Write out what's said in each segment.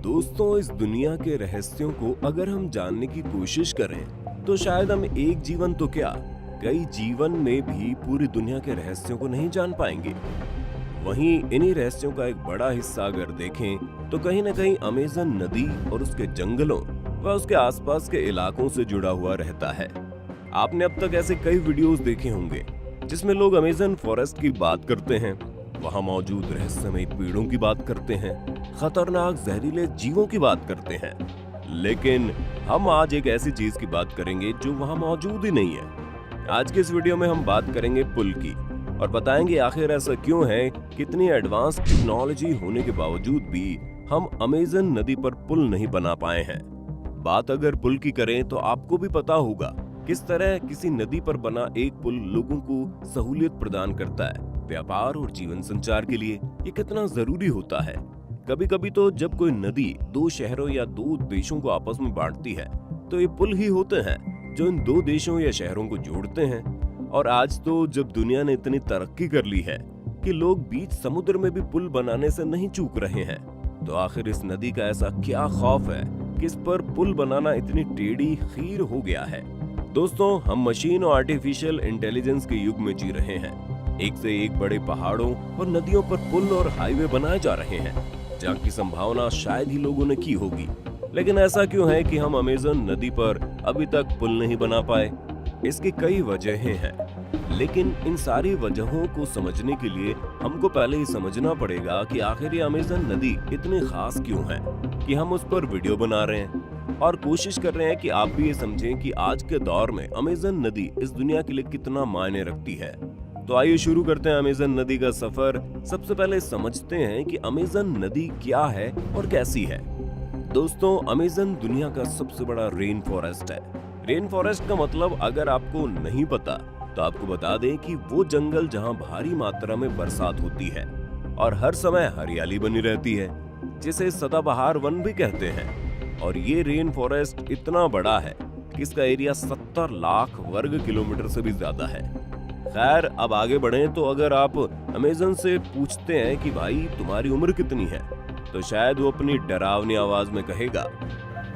दोस्तों, इस दुनिया के रहस्यों को अगर हम जानने की कोशिश करें तो शायद हम एक जीवन तो क्या, कई जीवन में भी पूरी दुनिया के रहस्यों को नहीं जान पाएंगे। वहीं इन्हीं रहस्यों का एक बड़ा हिस्सा अगर देखें तो कहीं न कहीं अमेज़न नदी और उसके जंगलों व उसके आसपास के इलाकों से जुड़ा हुआ रहता है। आपने अब तक ऐसे कई वीडियोस देखे होंगे जिसमें लोग अमेज़न फॉरेस्ट की बात करते हैं, वहां मौजूद रहस्यमय पेड़ों की बात करते हैं, खतरनाक जहरीले जीवों की बात करते हैं। लेकिन हम आज एक ऐसी चीज की बात करेंगे जो वहां मौजूद ही नहीं है। आज के इस वीडियो में हम बात करेंगे पुल की और बताएंगे आखिर ऐसा क्यों है, कितनी एडवांस टेक्नोलॉजी होने के बावजूद भी हम अमेज़न नदी पर पुल नहीं बना पाए हैं। बात अगर पुल की करें तो आपको भी पता होगा किस तरह किसी नदी पर बना एक पुल लोगों को सहूलियत प्रदान करता है। व्यापार और जीवन संचार के लिए ये कितना जरूरी होता है। कभी कभी तो जब कोई नदी दो शहरों या दो देशों को आपस में बांटती है तो ये पुल ही होते हैं जो इन दो देशों या शहरों को जोड़ते हैं। और आज तो जब दुनिया ने इतनी तरक्की कर ली है कि लोग बीच समुद्र में भी पुल बनाने से नहीं चूक रहे हैं, तो आखिर इस नदी का ऐसा क्या खौफ है कि इस पर पुल बनाना इतनी टेढ़ी खीर हो गया है। दोस्तों, हम मशीन और आर्टिफिशियल इंटेलिजेंस के युग में जी रहे हैं। एक से एक बड़े पहाड़ों और नदियों पर पुल और हाईवे बनाए जा रहे हैं जहाँ की संभावना शायद ही लोगों ने की होगी। लेकिन ऐसा क्यों है कि हम अमेज़न नदी पर अभी तक पुल नहीं बना पाए? इसकी कई वजहें हैं, लेकिन इन सारी वजहों को समझने के लिए हमको पहले ही समझना पड़ेगा कि आखिर ये अमेज़न नदी इतनी खास क्यों है कि हम उस पर वीडियो बना रहे हैं और कोशिश कर रहे हैं कि आप भी ये समझें कि आज के दौर में अमेज़न नदी इस दुनिया के लिए कितना मायने रखती है। तो आइए शुरू करते हैं अमेज़न नदी का सफर। सबसे पहले समझते हैं कि अमेज़न नदी क्या है और कैसी है। दोस्तों, अमेज़न दुनिया का सबसे बड़ा रेन फॉरेस्ट है। रेन फॉरेस्ट का मतलब अगर आपको नहीं पता तो आपको बता दें कि वो जंगल जहां भारी मात्रा में बरसात होती है और हर समय हरियाली बनी रहती है, जिसे सदाबहार वन भी कहते हैं। और ये रेन फॉरेस्ट इतना बड़ा है कि इसका एरिया 70 लाख वर्ग किलोमीटर से भी ज्यादा है। खैर, अब आगे बढ़ें तो अगर आप अमेज़न से पूछते हैं कि भाई तुम्हारी उम्र कितनी है, तो शायद वो अपनी डरावनी आवाज में कहेगा,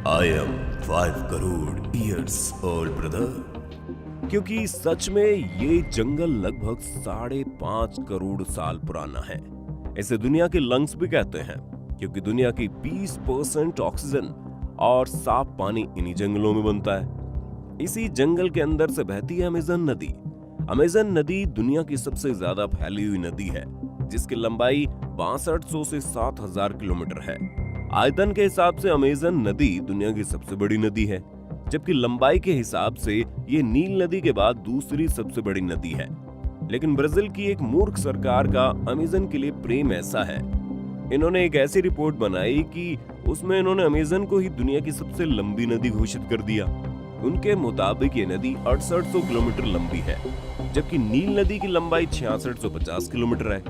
I am 5 crore years old brother. क्योंकि सच में ये जंगल लगभग 5.5 करोड़ साल पुराना है। इसे दुनिया के लंग्स भी कहते हैं क्योंकि दुनिया की 20% ऑक्सीजन और साफ पानी इन्हीं जंगलों में बनता है। इसी जंगल के अंदर से बहती है अमेज़न नदी। अमेज़न नदी दुनिया की सबसे ज्यादा फैली हुई नदी है, जिसकी लंबाई 6200 से 7000 किलोमीटर है। आयतन के हिसाब से अमेज़न नदी दुनिया की सबसे बड़ी नदी है, जबकि लंबाई के हिसाब से ये नील नदी के बाद दूसरी सबसे बड़ी नदी है। लेकिन ब्राजील की एक मूर्ख सरकार का अमेज़न के लिए प्रेम ऐसा है, इन्होंने एक ऐसी रिपोर्ट बनाई कि उसमें इन्होंने अमेज़न को ही दुनिया की सबसे लंबी नदी घोषित कर दिया। उनके मुताबिक ये नदी 6800 किलोमीटर लंबी है, जबकि नील नदी की लंबाई 6650 किलोमीटर है।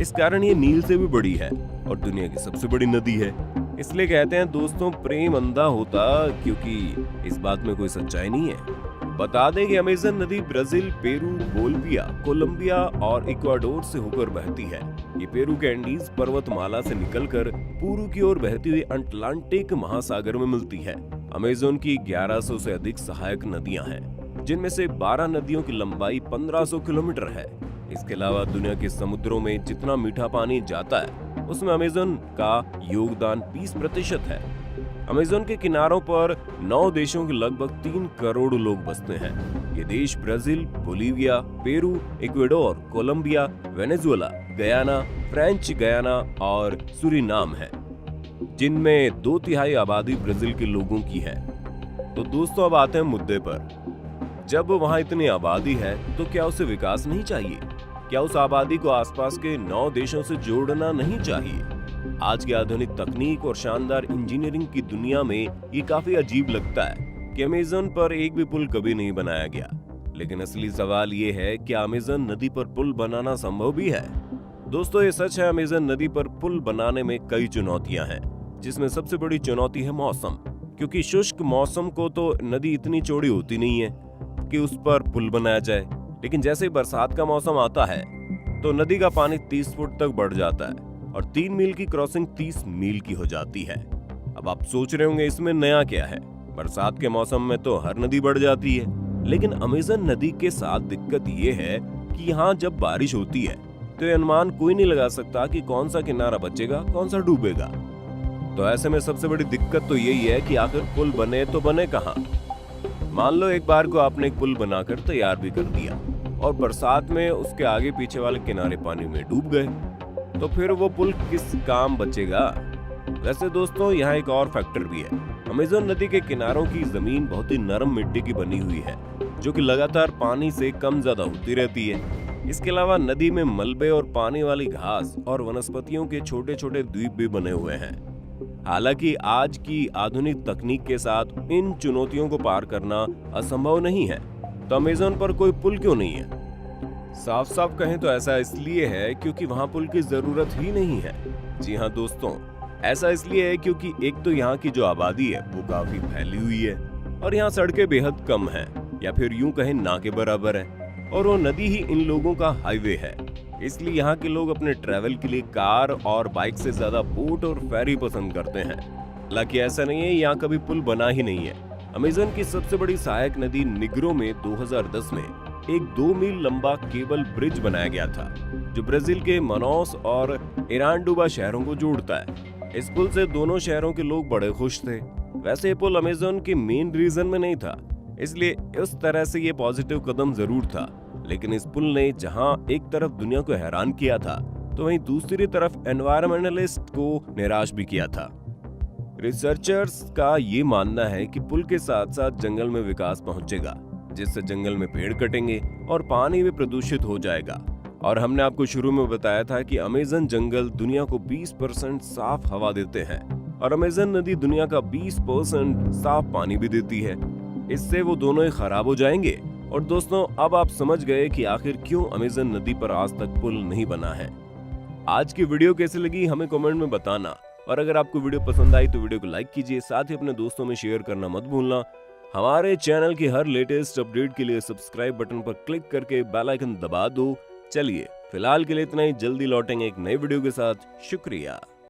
इस कारण ये नील से भी बड़ी है और दुनिया की सबसे बड़ी नदी है। इसलिए कहते हैं दोस्तों, प्रेम अंधा होता, क्योंकि इस बात में कोई सच्चाई नहीं है। बता दें कि अमेज़न नदी ब्राजील, पेरू, बोलिविया, कोलंबिया और इक्वाडोर से होकर बहती है। ये पेरू के एंडीज पर्वतमाला से निकलकर पूर्व की ओर बहती हुई अटलांटिक महासागर में मिलती है। अमेज़न की 1100 से अधिक सहायक नदियां हैं, जिनमें से 12 नदियों की लंबाई 1500 किलोमीटर है। इसके अलावा दुनिया के समुद्रों में जितना मीठा पानी जाता है उसमें अमेज़न का योगदान 20% है। अमेज़न के किनारों पर 9 देशों के लगभग 3 करोड़ लोग बसते हैं। ये देश Brazil, Bolivia, Peru, Ecuador, Colombia, Venezuela, Guyana, French Guiana और सूरीनाम है, जिनमें 2/3 आबादी ब्राजील के लोगों की है। तो दोस्तों, अब आते हैं मुद्दे पर। जब वहां इतनी आबादी है तो क्या उसे विकास नहीं चाहिए? क्या उस आबादी को आसपास के 9 देशों से जोड़ना नहीं चाहिए? आज की आधुनिक तकनीक और शानदार इंजीनियरिंग की दुनिया में ये काफी अजीब लगता है कि अमेज़न पर एक भी पुल कभी नहीं बनाया गया। लेकिन असली सवाल ये है, क्या अमेज़न नदी पर पुल बनाना संभव भी है? दोस्तों, ये सच है, अमेज़न नदी पर पुल बनाने में कई चुनौतियां हैं, जिसमें सबसे बड़ी चुनौती है मौसम। क्योंकि शुष्क मौसम को तो नदी इतनी चौड़ी होती नहीं है कि उस पर पुल बनाया जाए। लेकिन जैसे ही बरसात का मौसम आता है तो नदी का पानी 30 फुट तक बढ़ जाता है और 3 मील की क्रॉसिंग 30 मील की हो जाती है। अब आप सोच रहे होंगे इसमें नया क्या है, बरसात के मौसम में तो हर नदी बढ़ जाती है। लेकिन अमेज़न नदी के साथ दिक्कत ये है कि यहाँ जब बारिश होती है तो ये अनुमान कोई नहीं लगा सकता कि कौन सा किनारा बचेगा कौन सा डूबेगा। तो ऐसे में सबसे बड़ी दिक्कत तो यही है कि आखिर पुल बने तो बने कहाँ। मान लो एक बार को आपने एक पुल बनाकर तैयार भी कर दिया और बरसात में उसके आगे पीछे वाले किनारे पानी में डूब गए, तो फिर वो पुल किस काम बचेगा। वैसे दोस्तों यहाँ एक और फैक्टर भी है। अमेज़न नदी के किनारों की जमीन बहुत ही नरम मिट्टी की बनी हुई है जो कि लगातार पानी से कम ज्यादा होती रहती है। इसके अलावा नदी में मलबे और पानी वाली घास और वनस्पतियों के छोटे छोटे द्वीप भी बने हुए हैं। हालांकि आज की आधुनिक तकनीक के साथ इन चुनौतियों को पार करना असंभव नहीं है, तो अमेज़न पर कोई पुल क्यों नहीं है? साफ साफ कहें तो ऐसा इसलिए है क्योंकि वहां पुल की जरूरत ही नहीं है। जी हाँ दोस्तों, ऐसा इसलिए है क्योंकि एक तो यहाँ की जो आबादी है वो काफी फैली हुई है और यहाँ सड़कें बेहद कम हैं, या फिर यूं कहें ना के बराबर है, और वो नदी ही इन लोगों का हाईवे है। इसलिए यहाँ के लोग अपने ट्रैवल के लिए कार और बाइक से ज्यादा बोट और फेरी पसंद करते हैं। हालांकि ऐसा नहीं है यहाँ कभी पुल बना ही नहीं है। अमेज़न की सबसे बड़ी सहायक नदी निग्रो में 2010 में एक 2 मील लंबा केबल ब्रिज बनाया गया था जो ब्राजील के मनौस और इरांडुबा शहरों को जोड़ता है। इस पुल से दोनों शहरों के लोग बड़े खुश थे। वैसे ये पुल अमेज़न के मेन रीजन में नहीं था, इसलिए उस तरह से ये पॉजिटिव कदम जरूर था, लेकिन इस पुल ने जहां एक तरफ दुनिया को हैरान किया था तो वहीं दूसरी तरफ एनवायरमेंटलिस्ट को निराश भी किया था। रिसर्चर्स का ये मानना है कि पुल के साथ साथ जंगल में विकास पहुंचेगा, जिससे जंगल में पेड़ कटेंगे और पानी भी प्रदूषित हो जाएगा। और हमने आपको शुरू में बताया था कि अमेज़न जंगल दुनिया को 20% साफ हवा देते हैं और अमेज़न नदी दुनिया का 20% साफ पानी भी देती है। इससे वो दोनों ही खराब हो जाएंगे। और दोस्तों, अब आप समझ गए कि आखिर क्यों अमेज़न नदी पर आज तक पुल नहीं बना है। आज की वीडियो कैसी लगी हमें कमेंट में बताना, और अगर आपको वीडियो पसंद आई तो वीडियो को लाइक कीजिए, साथ ही अपने दोस्तों में शेयर करना मत भूलना। हमारे चैनल की हर लेटेस्ट अपडेट के लिए सब्सक्राइब बटन पर क्लिक करके बेल आइकन दबा दो। चलिए फिलहाल के लिए इतना ही, जल्दी लौटेंगे एक नई वीडियो के साथ। शुक्रिया।